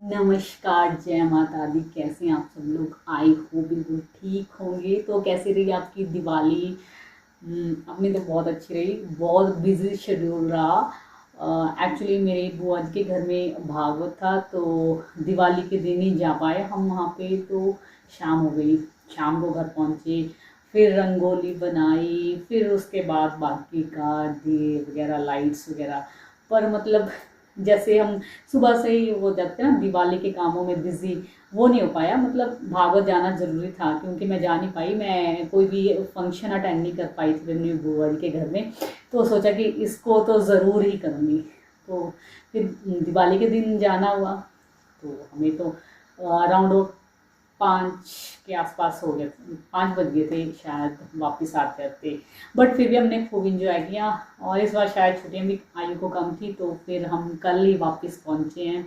नमस्कार, जय माता दी। कैसे हैं आप सब लोग? आई हो बिल्कुल ठीक होंगे। तो कैसी रही आपकी दिवाली? अपनी तो बहुत अच्छी रही। बहुत बिजी शेड्यूल रहा। एक्चुअली मेरी बुआ जी के घर में भागवत था, तो दिवाली के दिन ही जा पाए हम वहाँ पे। तो शाम हो गई, शाम को घर पहुँचे, फिर रंगोली बनाई, फिर उसके बाद बाकी का दिए वगैरह, लाइट्स वगैरह। पर मतलब जैसे हम सुबह से ही वो जाते हैं ना दिवाली के कामों में बिजी, वो नहीं हो पाया। मतलब भागवत जाना जरूरी था क्योंकि मैं जा नहीं पाई, मैं कोई भी फंक्शन अटेंड नहीं कर पाई थी अपनी बुआ जी के घर में। तो सोचा कि इसको तो ज़रूर ही करूँगी। तो फिर दिवाली के दिन जाना हुआ। तो हमें तो अराउंड 5 के आसपास हो गए, 5 बज गए थे शायद वापस आते आते। बट फिर भी हमने खूब इंजॉय किया। और इस बार शायद छुट्टियाँ भी आयु को कम थी, तो फिर हम कल ही वापस पहुँचे हैं।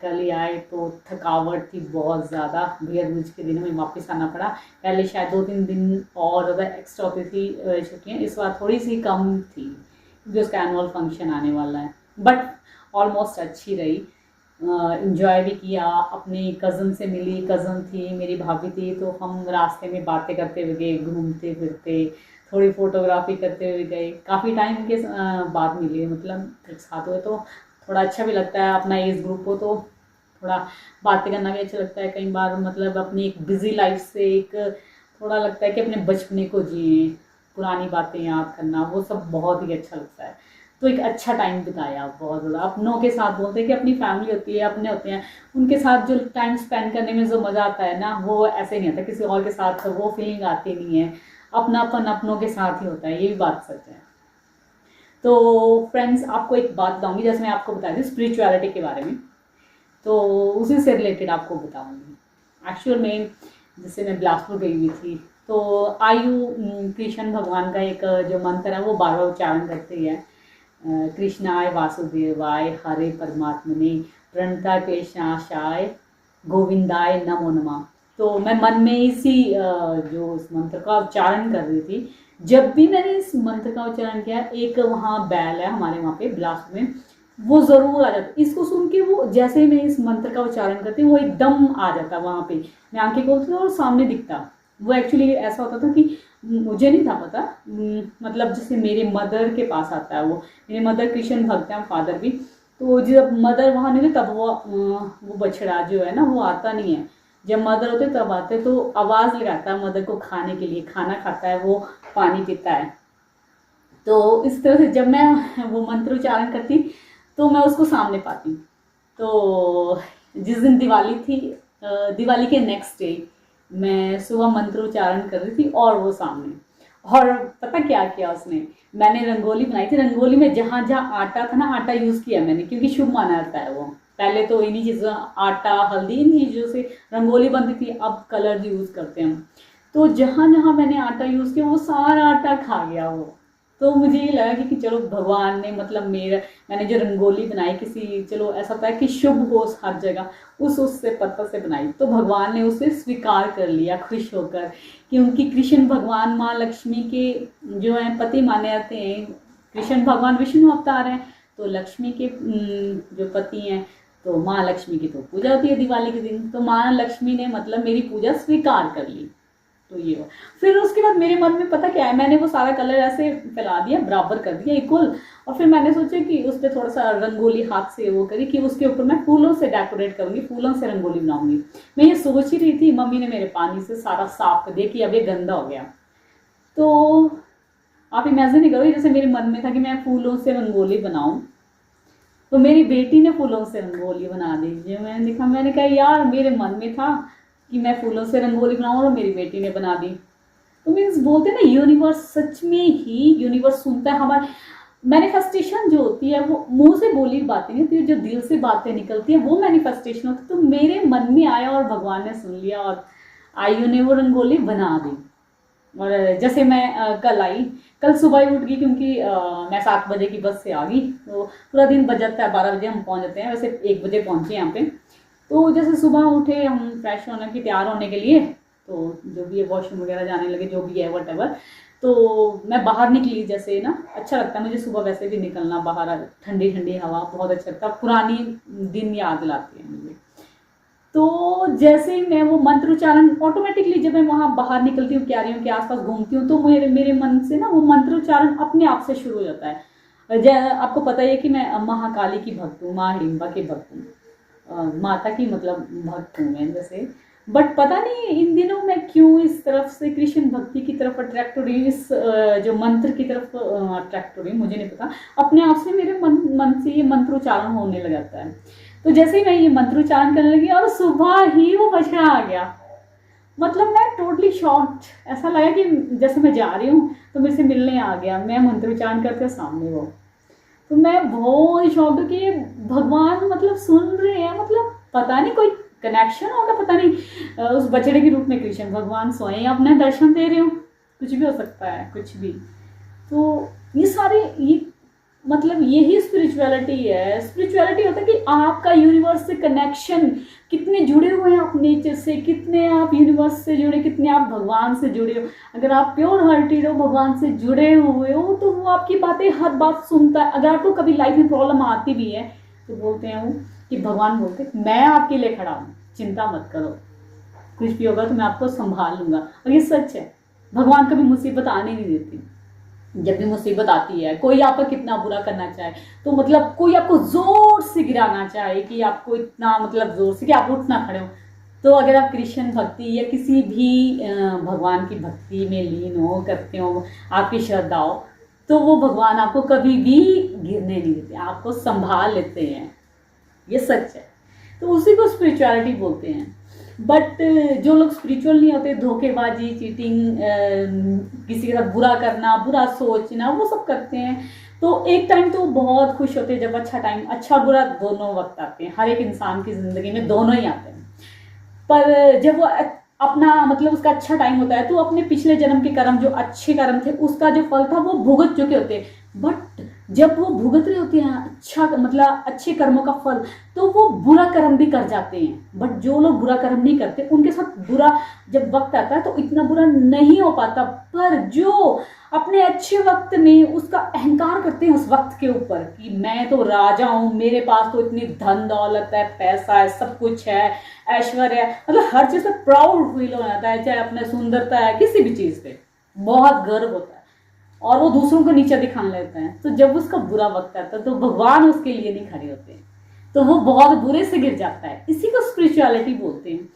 कल ही आए तो थकावट थी बहुत ज़्यादा, भैया दूज के दिन में वापस आना पड़ा। पहले शायद 2-3 दिन और ज़्यादा एक्स्ट्रा होती थी छुट्टियाँ, इस बार थोड़ी सी कम थी क्योंकि उसका एनुअल फंक्शन आने वाला है। बट ऑलमोस्ट अच्छी रही। इंजॉय भी किया, अपनी कज़न से मिली। कज़न थी, मेरी भाभी थी, तो हम रास्ते में बातें करते हुए गए, घूमते फिरते, थोड़ी फोटोग्राफी करते हुए गए। काफ़ी टाइम के बाद मिले, मतलब एक साथ हुए तो थोड़ा अच्छा भी लगता है। अपना एज ग्रुप हो तो थोड़ा बातें करना भी अच्छा लगता है। कई बार मतलब अपनी एक बिजी लाइफ से एक थोड़ा लगता है कि अपने बचपने को जिए, पुरानी बातें याद करना, वो सब बहुत ही अच्छा लगता है। तो एक अच्छा टाइम बिताया बहुत ज़्यादा अपनों के साथ। बोलते हैं कि अपनी फैमिली होती है, अपने होते हैं, उनके साथ जो टाइम स्पेंड करने में जो मज़ा आता है ना, वो ऐसे नहीं आता किसी और के साथ। वो फीलिंग आती नहीं है। अपनापन अपनों के साथ ही होता है, ये भी बात सच है। तो फ्रेंड्स, आपको एक बात बताऊंगी, जैसे मैं आपको बताई थी स्पिरिचुअलिटी के बारे में, तो उसी से रिलेटेड आपको बताऊंगी। एक्चुअल में जैसे मैं बिलासपुर गई हुई थी, तो आयु कृष्ण भगवान का एक जो मंत्र है वो बार बार उच्चारण करते ही है। कृष्णाय वासुदेवाय हरे परमात्मने प्रणता क्लेशाशाय गोविंदाय नमो नमः। तो मैं मन में इसी जो इस मंत्र का उच्चारण कर रही थी। जब भी मैंने इस मंत्र का उच्चारण किया, एक वहाँ बैल है हमारे वहाँ पे बिलासपुर में, वो जरूर आ जाता। इसको सुन के वो जैसे ही मैं इस मंत्र का उच्चारण करती वो एकदम आ जाता वहाँ पे। मैं आंखें खोलती हूँ और सामने दिखता। वो एक्चुअली ऐसा होता था कि मुझे नहीं था पता। मतलब जैसे मेरे मदर के पास आता है वो। मेरे मदर कृष्ण भक्त हैं, फादर भी। तो जब मदर वहाँ नहीं थे तब वो बछड़ा जो है ना वो आता नहीं है। जब मदर होते तब आते, तो आवाज़ लगाता है मदर को खाने के लिए। खाना खाता है वो, पानी पीता है। तो इस तरह से जब मैं वो मंत्र उच्चारण करती तो मैं उसको सामने पाती। तो जिस दिन दिवाली थी, दिवाली के नेक्स्ट डे मैं सुबह मंत्र उच्चारण कर रही थी और वो सामने। और पता क्या किया उसने? मैंने रंगोली बनाई थी। रंगोली में जहाँ जहाँ आटा था ना, आटा यूज़ किया मैंने, क्योंकि शुभ माना जाता है वो। पहले तो इन्हीं चीज़ों, आटा हल्दी, इन चीज़ों से रंगोली बनती थी। अब कलर यूज़ करते हैं हम। तो जहाँ जहाँ मैंने आटा यूज़ किया वो सारा आटा खा गया वो। तो मुझे ये लगा कि चलो भगवान ने, मतलब मेरा, मैंने जो रंगोली बनाई किसी, चलो ऐसा होता है कि शुभ हो हर जगह, उस उससे पत्थर से बनाई, तो भगवान ने उसे स्वीकार कर लिया खुश होकर। क्योंकि कृष्ण भगवान माँ लक्ष्मी के जो है पति माने जाते हैं। कृष्ण भगवान विष्णु अवतार हैं, तो लक्ष्मी के जो पति हैं, तो माँ लक्ष्मी की तो पूजा होती है दिवाली के दिन। तो माँ लक्ष्मी ने मतलब मेरी पूजा स्वीकार कर ली। तो ये हो। फिर उसके बाद मेरे मन में पता क्या है, मैंने वो सारा कलर ऐसे फैला दिया, बराबर कर दिया, इक्वल। और फिर मैंने सोचा कि उस पर थोड़ा सा रंगोली हाथ से वो करी कि उसके ऊपर मैं फूलों से डेकोरेट करूंगी, फूलों से रंगोली बनाऊंगी। मैं ये सोच ही रही थी, मम्मी ने मेरे पानी से सारा साफ कर दिया कि अब ये गंदा हो गया। तो आप इमेजिन नहीं करो, जैसे मेरे मन में था कि मैं फूलों से रंगोली बनाऊं, तो मेरी बेटी ने फूलों से रंगोली बना दी। जो मैंने देखा, मैंने कहा यार मेरे मन में था कि मैं फूलों से रंगोली बनाऊं और मेरी बेटी ने बना दी। तो मीन्स बोलते हैं ना, यूनिवर्स सच में ही यूनिवर्स सुनता है हमारे। मैनिफेस्टेशन जो होती है वो मुंह से बोली बातें नहीं होती, जो दिल से बातें निकलती है वो मैनिफेस्टेशन होती है। तो मेरे मन में आया और भगवान ने सुन लिया, और आयु ने वो रंगोली बना दी। और जैसे मैं कल आई, कल सुबह ही उठ गई, क्योंकि मैं 7 बजे की बस से आ गई। तो पूरा दिन बच जाता है, 12 बजे हम पहुंच जाते हैं, वैसे 1 बजे पहुंचे यहाँ पे। तो जैसे सुबह उठे हम फ्रेश होने की, तैयार होने के लिए, तो जो भी है वॉशरूम वगैरह जाने लगे, जो भी है वट एवर। तो मैं बाहर निकली, जैसे ना अच्छा लगता है मुझे सुबह वैसे भी निकलना बाहर, ठंडी ठंडी हवा बहुत अच्छा लगता है, पुरानी दिन याद दिलाती है मुझे। तो जैसे ही मैं वो मंत्र उच्चारण ऑटोमेटिकली, जब मैं वहाँ बाहर निकलती हूँ, क्यारियों के आसपास घूमती हूँ, तो मेरे मेरे मन से ना वो मंत्र उच्चारण अपने आप से शुरू हो जाता है। आपको पता ही है कि मैं महाकाली की भक्त हूँ, माँ हिडिंबा की भक्त हूँ, माता की मतलब भक्त हूँ मैं जैसे। बट पता नहीं इन दिनों मैं क्यों इस तरफ से कृष्ण भक्ति की तरफ अट्रैक्ट हो रही हूँ, इस जो मंत्र की तरफ अट्रैक्ट हो रही हूँ, मुझे नहीं पता। अपने आप से मेरे मन से ये मंत्र उच्चारण होने लग जाता है। तो जैसे ही मैं ये मंत्र उच्चारण करने लगी और सुबह ही वो बछड़ा आ गया, मतलब मैं टोटली शॉक्ड। ऐसा लगा कि जैसे मैं जा रही हूँ तो मेरे से मिलने आ गया, मैं मंत्र उच्चारण करते हुए सामने वो। तो मैं बहुत शॉक्ड कि ये भगवान मतलब सुन रहे हैं, मतलब पता नहीं कोई कनेक्शन होगा, पता नहीं उस बछड़े के रूप में कृष्ण भगवान स्वयं अपने दर्शन दे रहे हो, कुछ भी हो सकता है, कुछ भी। तो ये सारे ये मतलब यही स्पिरिचुअलिटी है। स्पिरिचुअलिटी होता है कि आपका यूनिवर्स से कनेक्शन, कितने जुड़े हुए हैं आप नेचर से, कितने आप यूनिवर्स से जुड़े, कितने आप भगवान से जुड़े हो। अगर आप प्योर हार्टेड हो, भगवान से जुड़े हुए हो, तो वो आपकी बातें हर बात सुनता है। अगर आपको कभी लाइफ में प्रॉब्लम आती भी है तो बोलते हैं वो कि भगवान बोलते मैं आपके लिए खड़ा हूँ, चिंता मत करो, कुछ भी होगा तो मैं आपको संभाल लूंगा। और ये सच है, भगवान कभी मुसीबत आने नहीं देती। जब भी मुसीबत आती है, कोई आपका कितना बुरा करना चाहे, तो मतलब कोई आपको जोर से गिराना चाहे कि आपको इतना मतलब जोर से कि आप उठ ना खड़े हो, तो अगर आप कृष्ण भक्ति या किसी भी भगवान की भक्ति में लीन हो, करते हो, आपकी श्रद्धा हो, तो वो भगवान आपको कभी भी गिरने नहीं देते, आपको संभाल लेते हैं। ये सच है। तो उसी को स्पिरिचुअलिटी बोलते हैं। बट जो लोग स्पिरिचुअल नहीं होते, धोखेबाजी, चीटिंग, किसी के साथ बुरा करना, बुरा सोचना, वो सब करते हैं। तो एक टाइम तो बहुत खुश होते हैं जब अच्छा टाइम, अच्छा बुरा दोनों वक्त आते हैं, हर एक इंसान की ज़िंदगी में दोनों ही आते हैं। पर जब वो अपना मतलब उसका अच्छा टाइम होता है, तो अपने पिछले जन्म के कर्म, जो अच्छे कर्म थे, उसका जो फल था वो भुगत चुके होते हैं। बट जब वो भुगत रहे होते हैं अच्छा मतलब अच्छे कर्मों का फल, तो वो बुरा कर्म भी कर जाते हैं। बट जो लोग बुरा कर्म नहीं करते, उनके साथ बुरा जब वक्त आता है तो इतना बुरा नहीं हो पाता। पर जो अपने अच्छे वक्त में उसका अहंकार करते हैं उस वक्त के ऊपर कि मैं तो राजा हूँ, मेरे पास तो इतनी धन दौलत है, पैसा है, सब कुछ है, ऐश्वर्य है, मतलब हर चीज पर प्राउड फील हो जाता है, चाहे अपने सुंदरता है, किसी भी चीज पे बहुत गर्व होता है, और वो दूसरों को नीचा दिखाने लगता है। तो जब उसका बुरा वक्त आता है तो भगवान उसके लिए नहीं खड़े होते, तो वो बहुत बुरे से गिर जाता है। इसी को स्पिरिचुअलिटी बोलते हैं।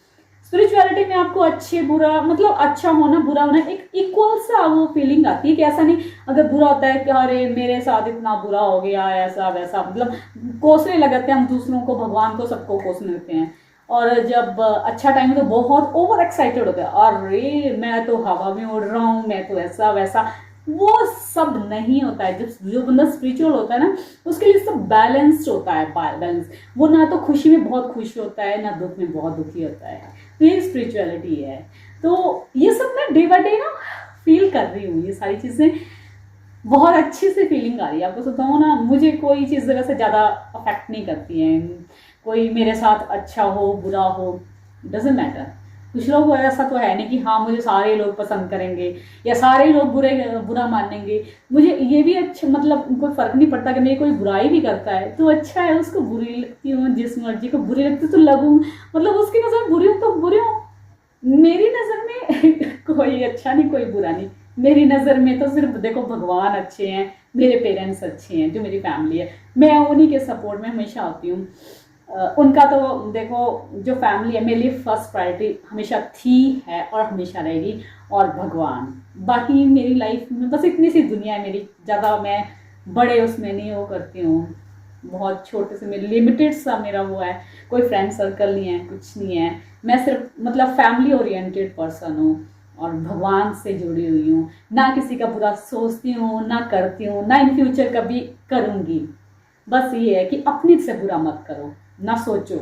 स्पिरिचुअलिटी में आपको अच्छे बुरा मतलब अच्छा होना, बुरा होना, एक इक्वल सा वो फीलिंग आती है कि ऐसा नहीं अगर बुरा होता है कि अरे मेरे साथ इतना बुरा हो गया, ऐसा वैसा, मतलब कोसने लगाते हैं हम दूसरों को, भगवान को, सबको कोसने लगते हैं। और जब अच्छा टाइम है तो बहुत ओवर एक्साइटेड होता है, अरे मैं तो हवा में उड़ रहा हूँ, मैं तो ऐसा वैसा। वो सब नहीं होता है। जब जो बंदा स्पिरिचुअल होता है ना, उसके लिए सब बैलेंस्ड होता है, बैलेंस। वो ना तो खुशी में बहुत खुश होता है, ना दुख में बहुत दुखी होता है। तो ये स्पिरिचुअलिटी है। तो ये सब मैं डे बाय डे ना फील कर रही हूँ, ये सारी चीज़ें बहुत अच्छी से फीलिंग आ रही है। आपको बताऊँ ना, मुझे कोई चीज़ वैसे ज़्यादा अफेक्ट नहीं करती है। कोई मेरे साथ अच्छा हो बुरा हो, डजेंट मैटर। कुछ लोग ऐसा तो है नहीं कि हाँ मुझे सारे लोग पसंद करेंगे या सारे लोग बुरा मानेंगे। मुझे ये भी अच्छा मतलब कोई फ़र्क नहीं पड़ता कि मेरी कोई बुराई भी करता है तो अच्छा है, उसको बुरी लगती हूँ, जिस मर्जी को बुरी लगती तो लगूँ, मतलब उसकी नज़र में बुरी हूँ तो बुरी हूँ। मेरी नज़र में कोई अच्छा नहीं कोई बुरा नहीं, मेरी नज़र में तो सिर्फ देखो भगवान अच्छे हैं, मेरे पेरेंट्स अच्छे हैं, जो मेरी फैमिली है, मैं उन्हीं के सपोर्ट में हमेशा आती हूँ। उनका तो देखो जो फैमिली है मेरे लिए फर्स्ट प्रायोरिटी हमेशा थी, है और हमेशा रहेगी, और भगवान। बाकी मेरी लाइफ में बस इतनी सी दुनिया है मेरी, ज़्यादा मैं बड़े उसमें नहीं वो करती हूँ, बहुत छोटे से मेरे लिमिटेड सा मेरा वो है। कोई फ्रेंड सर्कल नहीं है, कुछ नहीं है। मैं सिर्फ मतलब फैमिली ओरिएंटेड पर्सन हूँ और भगवान से जुड़ी हुई हूँ। ना किसी का बुरा सोचती हूँ, ना करती हूँ, ना इन फ्यूचर कभी करूँगी। बस ये है कि अपने से बुरा मत करो, ना सोचो,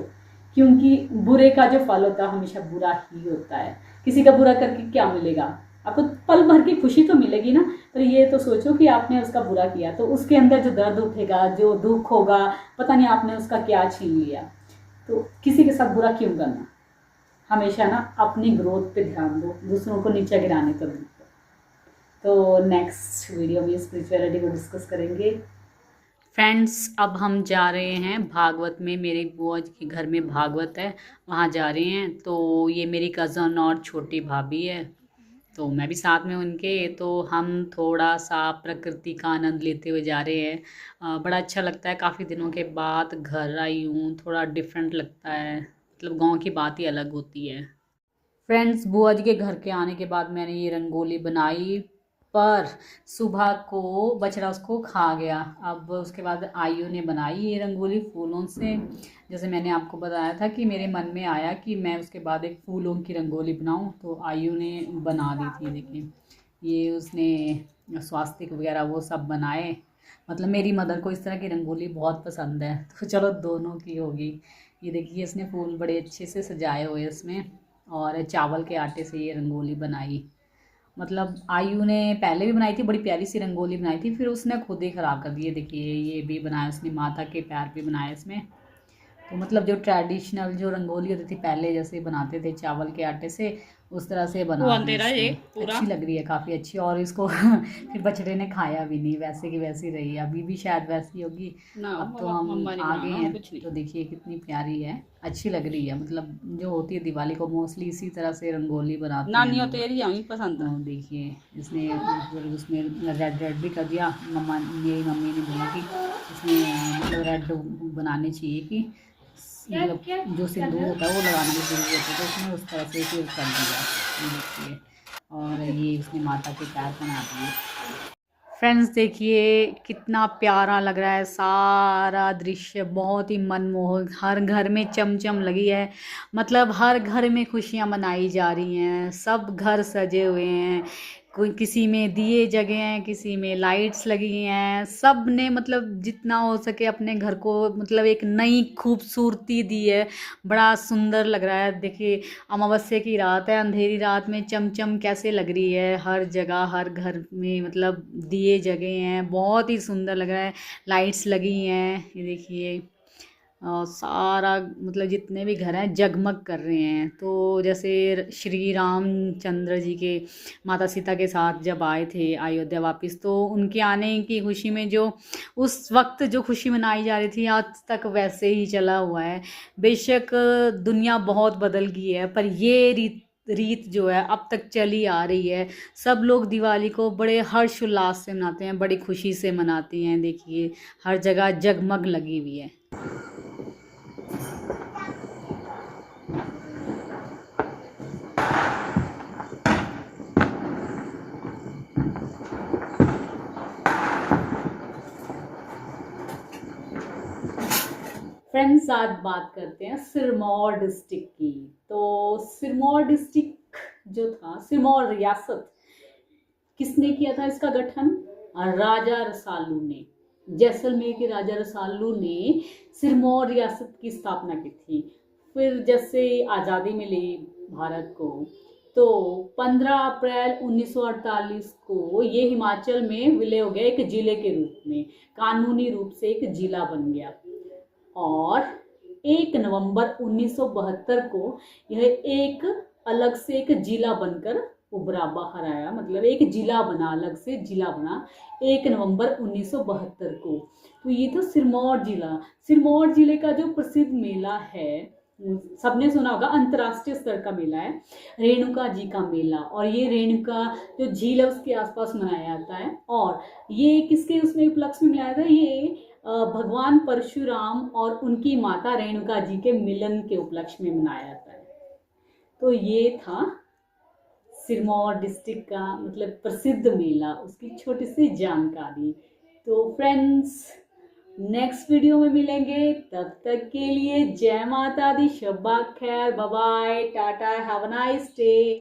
क्योंकि बुरे का जो फल होता है हमेशा बुरा ही होता है। किसी का बुरा करके क्या मिलेगा आपको? पल भर की खुशी तो मिलेगी ना, पर ये तो सोचो कि आपने उसका बुरा किया तो उसके अंदर जो दर्द उठेगा, जो दुख होगा, पता नहीं आपने उसका क्या छीन लिया। तो किसी के साथ बुरा क्यों करना? हमेशा ना अपनी ग्रोथ पे ध्यान दो, दूसरों को नीचे गिराने को नहीं। तो नेक्स्ट वीडियो में स्पिरिचुअलिटी को डिस्कस करेंगे। फ्रेंड्स, अब हम जा रहे हैं भागवत में। मेरे बुआ जी के घर में भागवत है, वहाँ जा रहे हैं। तो ये मेरी कज़न और छोटी भाभी है, तो मैं भी साथ में उनके। तो हम थोड़ा सा प्रकृति का आनंद लेते हुए जा रहे हैं। बड़ा अच्छा लगता है, काफ़ी दिनों के बाद घर आई हूँ, थोड़ा डिफरेंट लगता है, मतलब गांव की बात ही अलग होती है। फ्रेंड्स, बुआ जी के घर के आने के बाद मैंने ये रंगोली बनाई, पर सुबह को बछड़ा उसको खा गया। अब उसके बाद आयु ने बनाई ये रंगोली फूलों से। जैसे मैंने आपको बताया था कि मेरे मन में आया कि मैं उसके बाद एक फूलों की रंगोली बनाऊं, तो आयु ने बना दी थी। देखिए, ये उसने स्वास्तिक वगैरह वो सब बनाए। मतलब मेरी मदर को इस तरह की रंगोली बहुत पसंद है, तो चलो दोनों की होगी। ये देखिए, इसने फूल बड़े अच्छे से सजाए हुए इसमें, और चावल के आटे से ये रंगोली बनाई। मतलब आयु ने पहले भी बनाई थी, बड़ी प्यारी सी रंगोली बनाई थी, फिर उसने खुद ही ख़राब कर दी। ये देखिए, ये भी बनाया उसने, माता के पैर भी बनाए इसमें। तो मतलब जो ट्रेडिशनल जो रंगोली होती थी पहले, जैसे बनाते थे चावल के आटे से, उस तरह से बना दी इसने। अच्छी लग रही है, काफ़ी अच्छी। और इसको फिर बछड़े ने खाया भी नहीं, वैसे की वैसी रही। अभी भी शायद वैसी होगी। अब तो हम आ गए हैं, तो देखिए कितनी प्यारी है, अच्छी लग रही है। मतलब जो होती है दिवाली को मोस्टली इसी तरह से रंगोली बनाते हैं लोग। तेरी हमें पसंद है। देखिए, इसने फिर उसमें रेड रेड भी कर दिया। मेरी मम्मी ने बोला कि इसमें मतलब रेड बनाने चाहिए, कि मतलब जो सिंदूर होता है वो लगाने की ज़रूरत है, तो उसने उस तरह से फिर कर दिया। ये देखिए, और ये उसने माता के पैर बना दिए। फ्रेंड्स, देखिए कितना प्यारा लग रहा है, सारा दृश्य बहुत ही मनमोहक। हर घर में चमचम लगी है, मतलब हर घर में खुशियाँ मनाई जा रही हैं, सब घर सजे हुए हैं। कोई किसी में दिए जगे हैं, किसी में लाइट्स लगी हैं। सब ने मतलब जितना हो सके अपने घर को मतलब एक नई खूबसूरती दी है। बड़ा सुंदर लग रहा है। देखिए, अमावस्या की रात है, अंधेरी रात में चमचम कैसे लग रही है हर जगह, हर घर में मतलब दिए जगे हैं, बहुत ही सुंदर लग रहा है। लाइट्स लगी हैं, ये देखिए, सारा मतलब जितने भी घर हैं जगमग कर रहे हैं। तो जैसे श्री रामचंद्र जी के माता सीता के साथ जब आए थे अयोध्या वापस, तो उनके आने की खुशी में जो उस वक्त जो खुशी मनाई जा रही थी, आज तक वैसे ही चला हुआ है। बेशक दुनिया बहुत बदल गई है, पर ये रीत जो है अब तक चली आ रही है। सब लोग दिवाली को बड़े हर्ष उल्लास से मनाते हैं, बड़ी खुशी से मनाते हैं। देखिए, हर जगह जगमग लगी हुई है। फ्रेंड्स, आज बात करते हैं सिरमौर डिस्ट्रिक्ट की। तो सिरमौर डिस्ट्रिक्ट जो था, सिरमौर रियासत, किसने किया था इसका गठन? राजा रसालू ने। जैसलमेर के राजा रसालू ने सिरमौर रियासत की स्थापना की थी। फिर जैसे आज़ादी मिली भारत को, तो 15 अप्रैल 1948 को ये हिमाचल में विलय हो गया, एक जिले के रूप में, कानूनी रूप से एक जिला बन गया। और 1 नवंबर 1972 को यह एक अलग से एक जिला बनकर उभरा, बाहर आया। मतलब एक जिला बना, अलग से जिला बना 1 नवंबर 1972 को। तो ये था सिरमौर जिला। सिरमौर जिले का जो प्रसिद्ध मेला है, सबने सुना होगा, अंतर्राष्ट्रीय स्तर का मेला है, रेणुका जी का मेला। और ये रेणुका जो झील है उसके आसपास मनाया जाता है। और ये किसके उसमें उपलक्ष्य में मनाया था? ये भगवान परशुराम और उनकी माता रेणुका जी के मिलन के उपलक्ष्य में मनाया जाता है। तो ये था सिरमौर डिस्ट्रिक्ट का मतलब प्रसिद्ध मेला, उसकी छोटी सी जानकारी। तो फ्रेंड्स, नेक्स्ट वीडियो में मिलेंगे, तब तक के लिए जय माता दी, शब्बा खैर, bye bye, tata, have a nice day.